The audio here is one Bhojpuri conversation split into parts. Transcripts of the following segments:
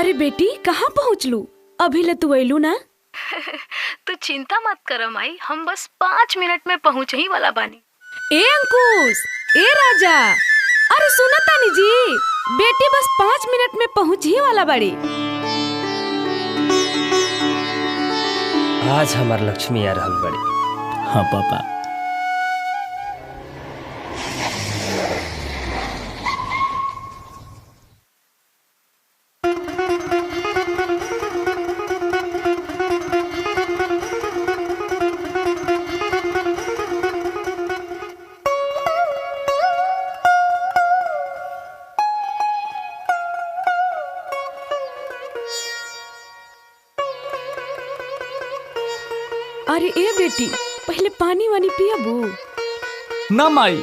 अरे बेटी कहाँ पहुँचलू? अभी ले तू अइलू ना? तू चिंता मत कर माई, हम बस 5 मिनट में पहुँच ही वाला बानी। ए अंकुश, ए राजा, अरे सुना तानी जी, बेटी बस 5 मिनट में पहुँच ही वाला बाड़ी। आज हमार लक्ष्मी आ रहल बड़ी। हाँ पापा। अरे ए बेटी, पहले पानी वानी पियाबू? ना माई,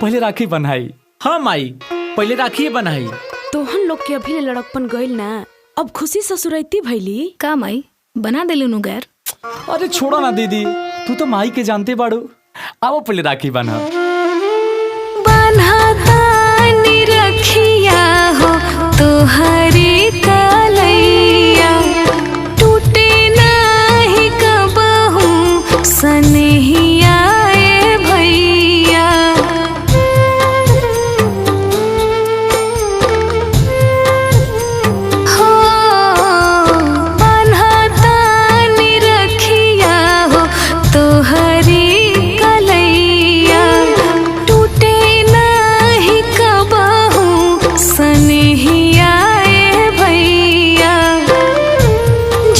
पहले राखी बन्हाई। हाँ माई, पहले राखी बन्हाई। तोहन लोग के अभी लड़कपन गइल ना, अब खुशी ससुरैती भइली का माई बना देलू नु गैर? अरे छोड़ो ना दीदी, तू तो माई के जानते बाड़ू। आओ पहले राखी बन्हा। बन्हातानी रखिया हो तोहरी कलैया, टूटे नाही कबहू सनहिया ए भैया। हो बन्हातानी रखिया हो तोहरी कलैया, टूटे नाही कबहू सनहिया ए भैया।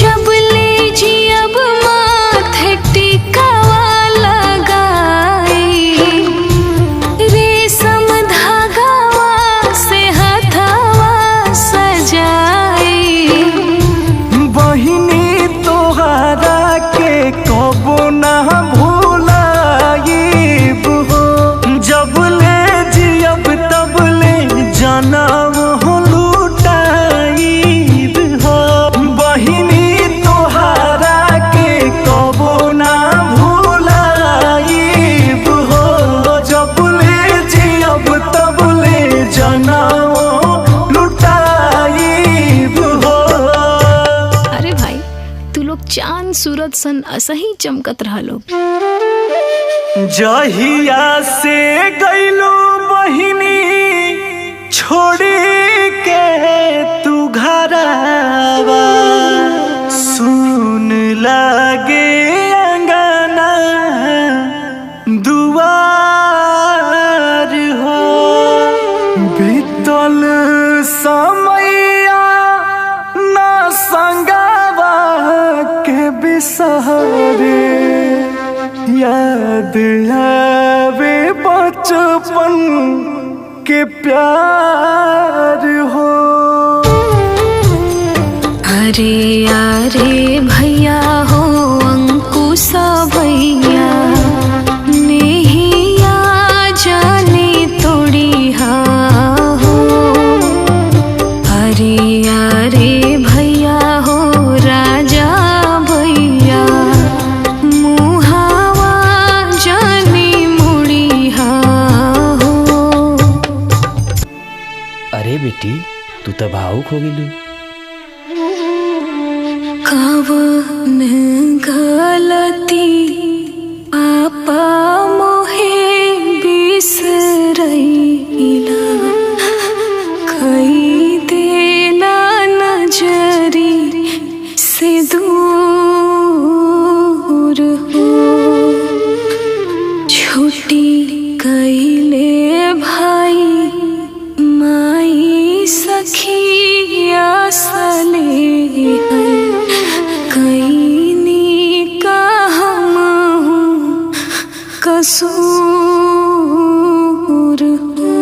जब ले जियब माथे टिकावा लगाई, रेशम धागावा से हथवा सजाई। बहिनी तोहरा के कबो ना भूलाइब हो, जब ले जियब तब ले जनम हो लुटाइब हो। बहिनी तोहरा के कबो ना भूलाइब हो, जब ले जियब तब ले जनम लुटाइब हो। अरे भाई, तू लोग चांद सूरज सन असही चमकत रहा लोग। जहिया से गइलो बहिनी छोड़ी के तू घरवा, सुन लागे अंगना दुआर हो। बीतल समैया ना संगवा के बिसहरे, याद आवे बचपन के प्यार हो। अरे अरे भैया हो अंकुश भैया, नेहिया जाने तोड़ी हा हो। अरे अरे भैया हो राजा भैया, मुहावा जाने मुड़ी हा हो। अरे बेटी, तू तो भावुक हो गेलू। कवन गलती पापा मोहे बिसरैला, कई देला नजरी से दूर हो। छुट्टी कैले भाई माई सखिया सले कैनी का हम कसूर हो।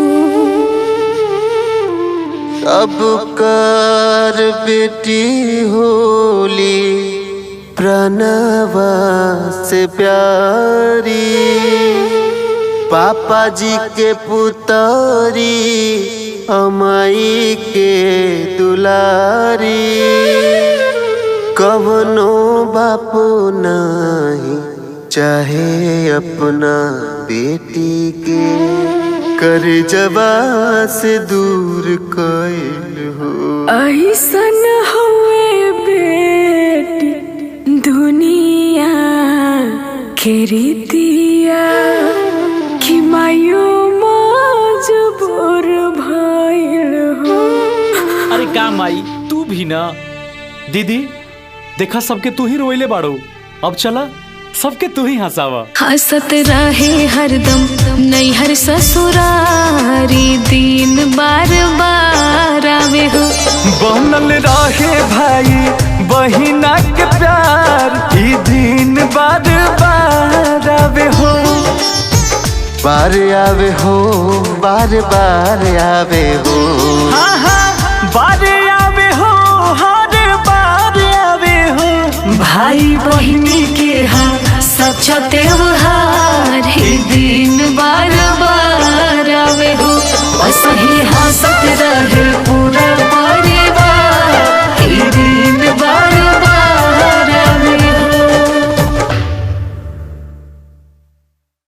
अब कर बेटी होली प्रणवा से प्यारी, पापा जी के पुतरी अमाई के दुलारी। कवनो बापो नहीं चाहे अपना बेटी के, कर जवा से दूर कैल हो। ऐसन हुए बेटी दुनिया खेरी दिया कि मायो मजबूर भइल हो। अरे का माई तू भी ना। दीदी देखा सबके तू ही रोइले बाड़ो, अब चला सबके तू ही हंसावा। हंसत रहे हरदम नैहर ससुरारी दिन बार बार आवे हो। बनल रहे भाई बहिना के प्यार ई दिन बार बार आवे हो। बार आवे हो, बार बार आवे हो। हाँ हाँ बार आवे हो, हर बार आवे हो। भाई बहिनी के सच्चा त्योहार ही दिन बार बार आवे हो। बस ही हंसत रहे